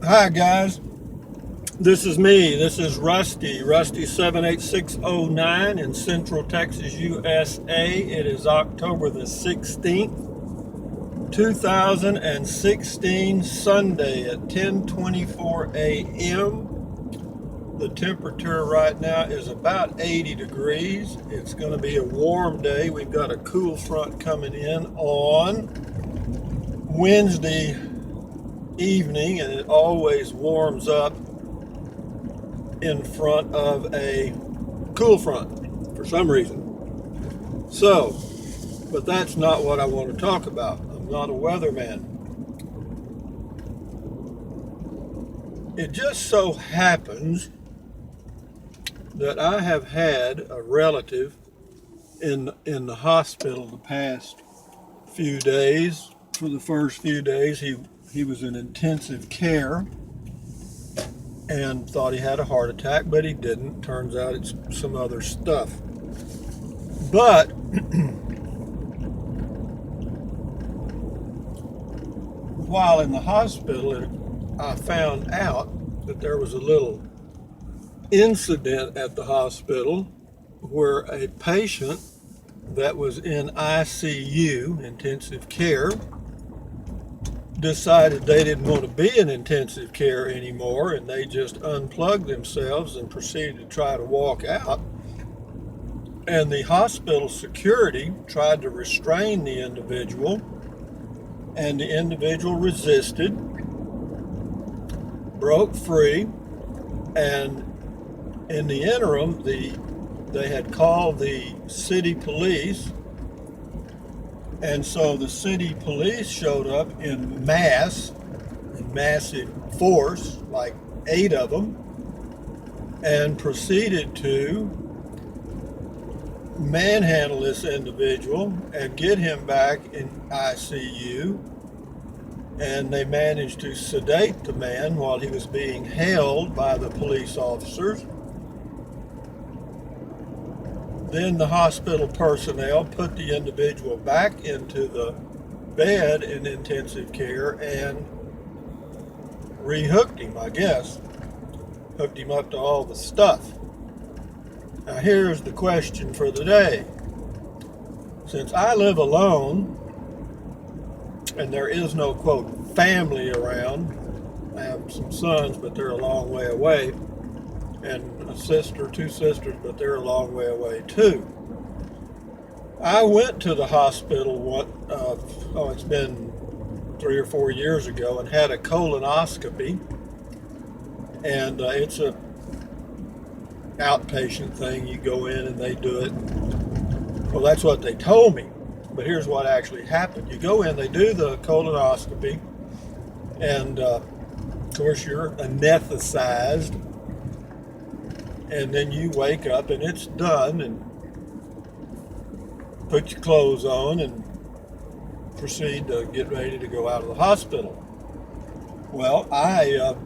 Hi guys, this is me. This is Rusty 78609 in Central Texas, USA. It is October the 16th, 2016, Sunday at 10:24 a.m. The temperature right now is about 80 degrees. It's going to be a warm day. We've got a cool front coming in on Wednesday evening, and it always warms up in front of a cool front for some reason. So, but that's not what I want to talk about. I'm not a weatherman. It just so happens that I have had a relative in the hospital the past few days. For the first few days, he was in intensive care and thought he had a heart attack, but he didn't. Turns out it's some other stuff. But while in the hospital, I found out that there was a little incident at the hospital where a patient that was in ICU, intensive care, decided they didn't want to be in intensive care anymore, and they just unplugged themselves and proceeded to try to walk out. And the hospital security tried to restrain the individual, and the individual resisted, broke free, and in the interim, they had called the city police. And so the city police showed up in massive force, like 8 of them, and proceeded to manhandle this individual and get him back in ICU. And they managed to sedate the man while he was being held by the police officers. Then the hospital personnel put the individual back into the bed in intensive care and rehooked him, I guess. Hooked him up to all the stuff. Now here's the question for the day. Since I live alone and there is no, quote, family around, I have some sons, but they're a long way away, and a sister, 2 sisters, but they're a long way away too. I went to the hospital it's been 3 or 4 years ago, and had a colonoscopy, and it's a outpatient thing. You go in and they do it. Well, that's what they told me, but here's what actually happened. You go in, they do the colonoscopy, and of course you're anesthetized. And then you wake up and it's done, and put your clothes on and proceed to get ready to go out of the hospital. Well, I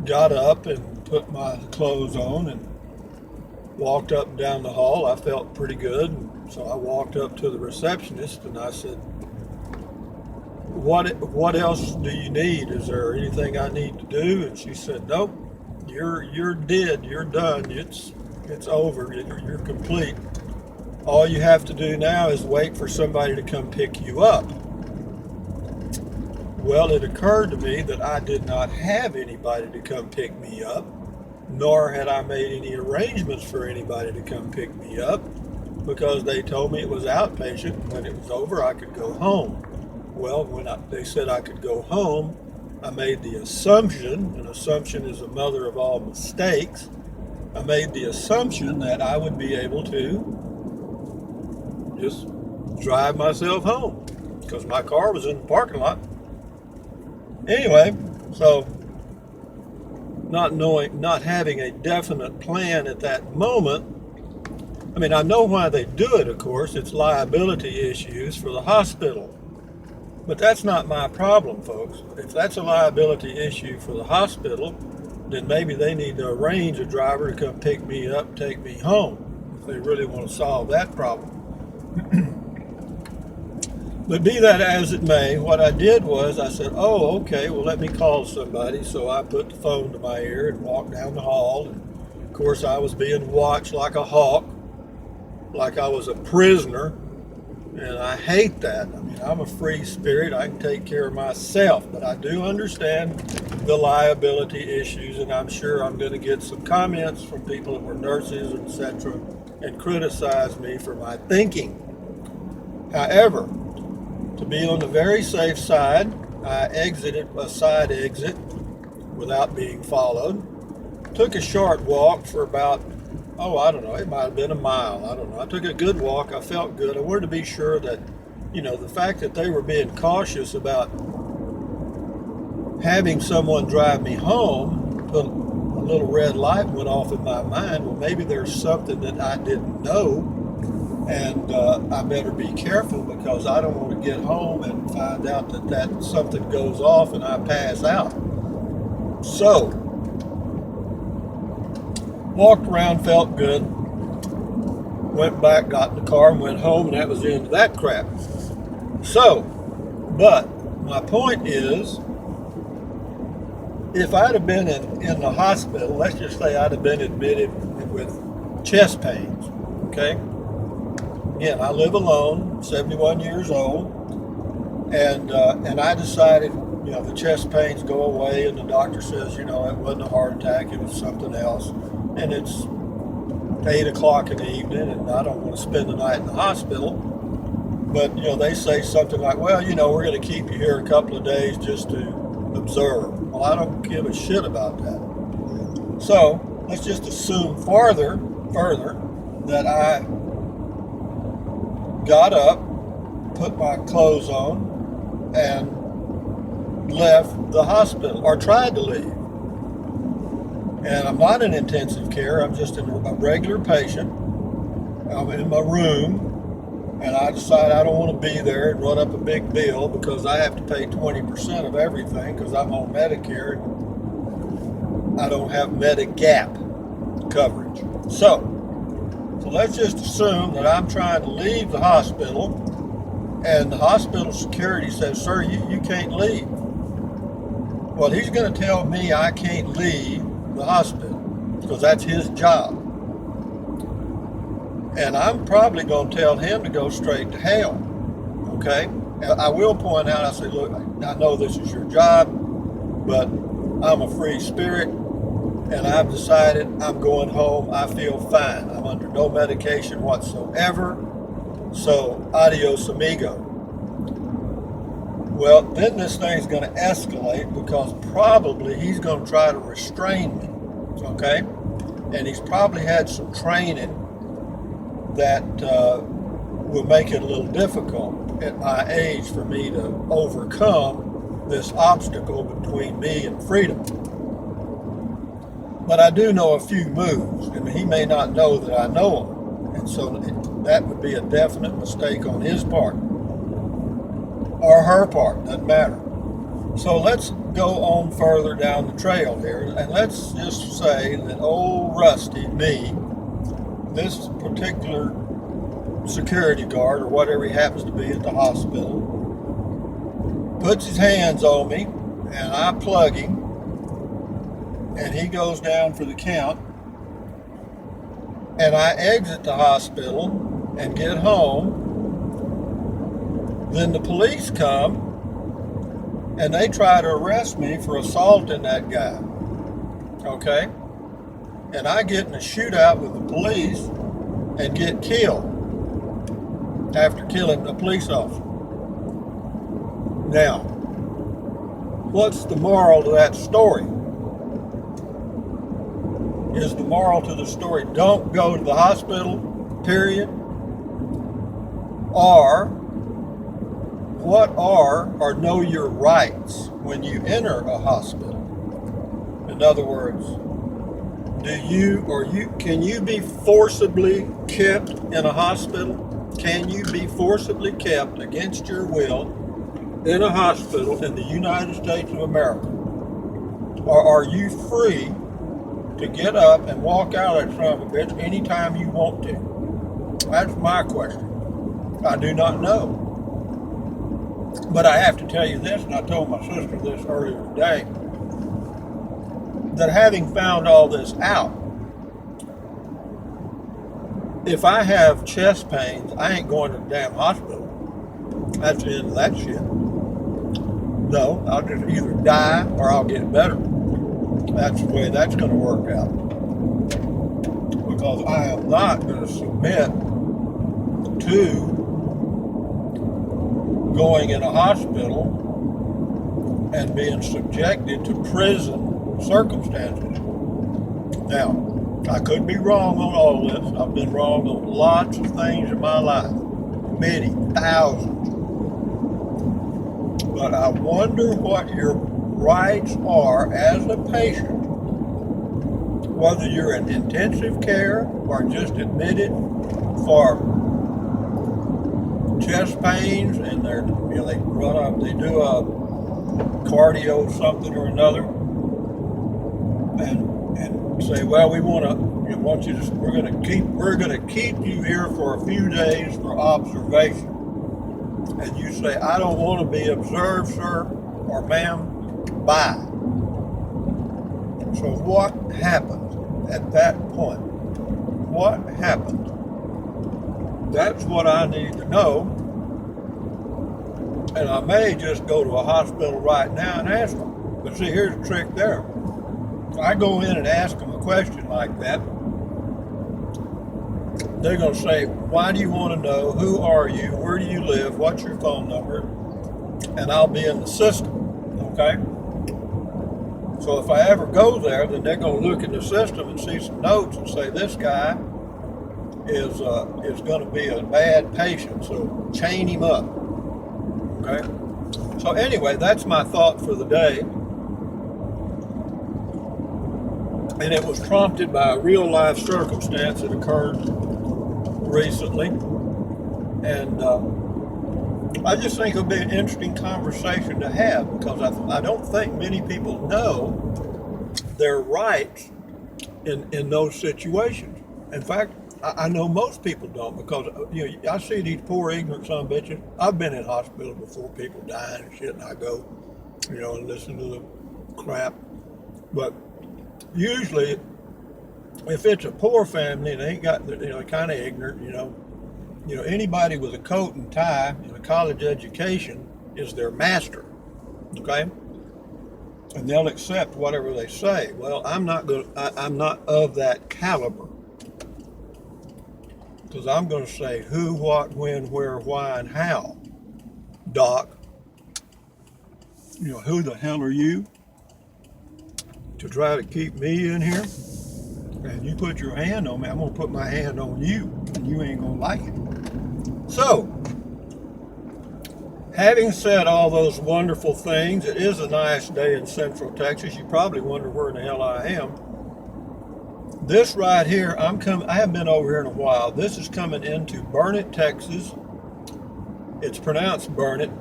got up and put my clothes on and walked up and down the hall. I felt pretty good, and so I walked up to the receptionist and I said, what else do you need? Is there anything I need to do? And she said, nope. You're dead. You're done. It's over. You're complete. All you have to do now is wait for somebody to come pick you up. Well, it occurred to me that I did not have anybody to come pick me up, nor had I made any arrangements for anybody to come pick me up, because they told me it was outpatient. When it was over, I could go home. Well, when they said I could go home, I made the assumption, and assumption is the mother of all mistakes, I made the assumption that I would be able to just drive myself home, because my car was in the parking lot. Anyway, so not having a definite plan at that moment, I mean, I know why they do it, of course. It's liability issues for the hospital. But that's not my problem, folks. If that's a liability issue for the hospital, then maybe they need to arrange a driver to come pick me up, take me home, if they really want to solve that problem. But be that as it may, what I did was I said, oh, okay, well, let me call somebody. So I put the phone to my ear and walked down the hall. And of course, I was being watched like a hawk, like I was a prisoner. And I hate that. I mean, I'm a free spirit. I can take care of myself. But I do understand the liability issues. And I'm sure I'm going to get some comments from people that were nurses, etc., and criticize me for my thinking. However, to be on the very safe side, I exited a side exit without being followed. Took a short walk for about, I don't know, it might have been a mile. I don't know. I took a good walk. I felt good. I wanted to be sure that, the fact that they were being cautious about having someone drive me home, a little red light went off in my mind. Well, maybe there's something that I didn't know. And I better be careful because I don't want to get home and find out that something goes off and I pass out. So, walked around, felt good, went back, got in the car and went home, and that was the end of that crap. So, but my point is, if I'd have been in the hospital, let's just say I'd have been admitted with chest pains, okay? Again, I live alone, 71 years old, and I decided, the chest pains go away, and the doctor says, it wasn't a heart attack, it was something else, and it's 8 o'clock in the evening, and I don't want to spend the night in the hospital, but, they say something like, well, we're going to keep you here a couple of days just to observe. Well, I don't give a shit about that. So, let's just assume further that I got up, put my clothes on, and left the hospital, or tried to leave. And I'm not in intensive care, I'm just a regular patient. I'm in my room, and I decide I don't want to be there and run up a big bill because I have to pay 20% of everything because I'm on Medicare and I don't have Medigap coverage. So let's just assume that I'm trying to leave the hospital and the hospital security says, sir, you can't leave. Well, he's going to tell me I can't leave the hospital because that's his job. And I'm probably going to tell him to go straight to hell. Okay? I will point out, I say, look, I know this is your job, but I'm a free spirit. And I've decided I'm going home. I feel fine. I'm under no medication whatsoever. So, adios amigo. Well, then this thing's going to escalate because probably he's going to try to restrain me. Okay? And he's probably had some training that will make it a little difficult at my age for me to overcome this obstacle between me and freedom. But I do know a few moves. I mean, he may not know that I know them. And so that would be a definite mistake on his part. Or her part, doesn't matter. So let's go on further down the trail here. And let's just say that old Rusty, me, this particular security guard, or whatever he happens to be at the hospital, puts his hands on me, and I plug him, and he goes down for the count, and I exit the hospital and get home. Then the police come and they try to arrest me for assaulting that guy. Okay? And I get in a shootout with the police and get killed after killing a police officer. Now, what's the moral to that story? Is the moral to the story don't go to the hospital, period? Or what are or know your rights when you enter a hospital? In other words, can you be forcibly kept in a hospital? Can you be forcibly kept against your will in a hospital in the United States of America? Or are you free to get up and walk out that son of a bitch anytime you want to? That's my question. I do not know. But I have to tell you this, and I told my sister this earlier today, that having found all this out, if I have chest pains, I ain't going to the damn hospital. That's the end of that shit. No, I'll just either die or I'll get better. That's the way that's going to work out. Because I am not going to submit to going in a hospital and being subjected to prison circumstances. Now, I could be wrong on all this. I've been wrong on lots of things in my life. Many, thousands. But I wonder what your rights are as a patient, whether you're in intensive care or just admitted for chest pains, and they run up, they do a cardio something or another, and say, well, we're gonna keep you here for a few days for observation. And you say, I don't want to be observed, sir or ma'am, bye. So what happened at that point? What happened? That's what I need to know. And I may just go to a hospital right now and ask them. But see, here's the trick there. I go in and ask them a question like that, they're going to say, why do you want to know? Who are you? Where do you live? What's your phone number? And I'll be in the system, okay? So if I ever go there, then they're going to look in the system and see some notes and say, this guy is going to be a bad patient, so chain him up, okay? So anyway, that's my thought for the day. And it was prompted by a real life circumstance that occurred recently. And I just think it'll be an interesting conversation to have, because I don't think many people know their rights in those situations. In fact, I know most people don't, because I see these poor ignorant son of bitches. I've been in hospital before, people dying and shit, and I go, and listen to the crap. But usually, if it's a poor family and they ain't got, kind of ignorant, anybody with a coat and tie and a college education is their master, okay? And they'll accept whatever they say. Well, I'm not of that caliber, because I'm going to say who, what, when, where, why, and how. Doc, who the hell are you to try to keep me in here? And you put your hand on me, I'm going to put my hand on you, and you ain't going to like it. So, having said all those wonderful things, it is a nice day in Central Texas. You probably wonder where in the hell I am. This right here, I haven't been over here in a while. This is coming into Burnet, Texas. It's pronounced Burnet,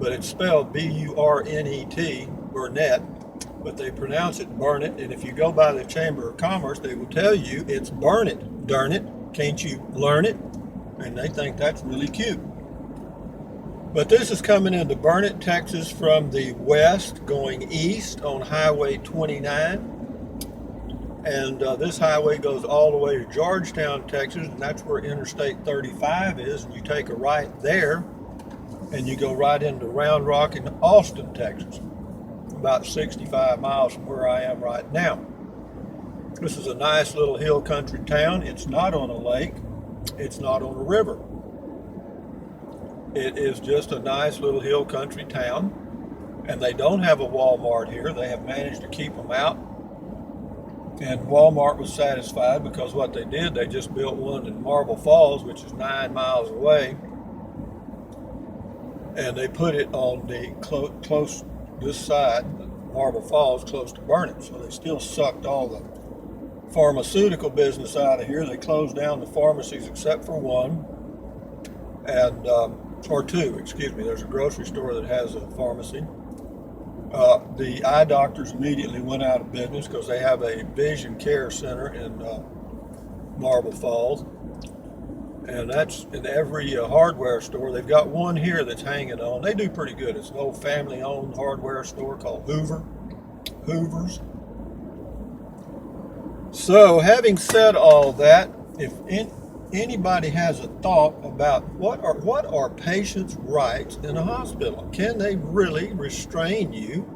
but it's spelled B-U-R-N-E-T, Burnett. But they pronounce it Burnet, and if you go by the Chamber of Commerce, they will tell you it's Burnet, darn it, can't you learn it? And they think that's really cute. But this is coming into Burnet, Texas from the west, going east on Highway 29. And this highway goes all the way to Georgetown, Texas, and that's where Interstate 35 is. And you take a right there, and you go right into Round Rock in Austin, Texas, about 65 miles from where I am right now. This is a nice little hill country town. It's not on a lake. It's not on a river. It is just a nice little hill country town. And they don't have a Walmart here. They have managed to keep them out. And Walmart was satisfied, because what they did, they just built one in Marble Falls, which is 9 miles away. And they put it on the close this side, Marble Falls, close to Burnet. So they still sucked all the pharmaceutical business out of here. They closed down the pharmacies except for one, or two, excuse me. There's a grocery store that has a pharmacy. The eye doctors immediately went out of business because they have a vision care center in Marble Falls. And that's in every hardware store. They've got one here that's hanging on. They do pretty good. It's an old family-owned hardware store called Hoover's. So, having said all that, if anybody has a thought about what are patients' rights in a hospital, can they really restrain you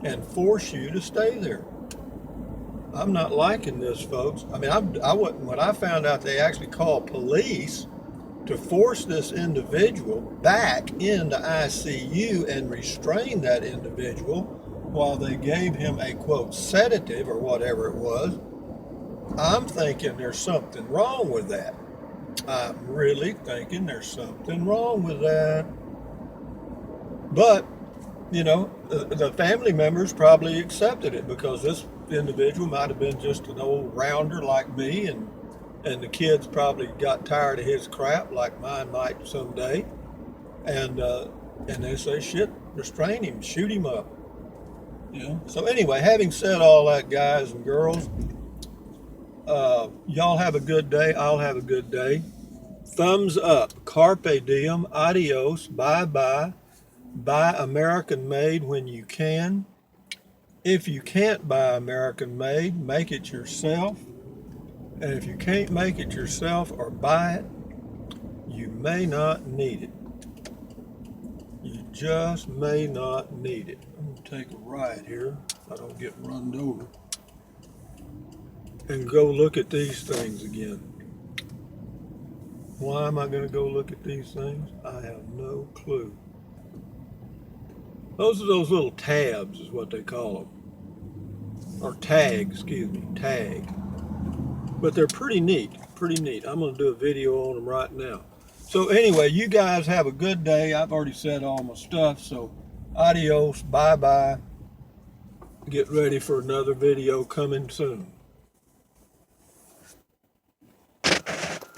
and force you to stay there? I'm not liking this, folks. I mean, I wouldn't. When I found out they actually called police to force this individual back into ICU and restrain that individual while they gave him a quote sedative or whatever it was, I'm thinking there's something wrong with that. I'm really thinking there's something wrong with that. But, you know, the family members probably accepted it because this individual might have been just an old rounder like me, and the kids probably got tired of his crap like mine might someday, and they say, shit, restrain him, shoot him up, you know. So anyway, having said all that, guys and girls, y'all have a good day. I'll have a good day. Thumbs up. Carpe diem. Adios. Bye bye. Buy American made when you can. If you can't buy American made, make it yourself. And if you can't make it yourself or buy it, you may not need it. You just may not need it. I'm going to take a ride here if I don't get run over. And go look at these things again. Why am I going to go look at these things? I have no clue. Those are those little tabs is what they call them. Or tags, excuse me, tag. But they're pretty neat, pretty neat. I'm going to do a video on them right now. So anyway, you guys have a good day. I've already said all my stuff, so adios, bye-bye. Get ready for another video coming soon.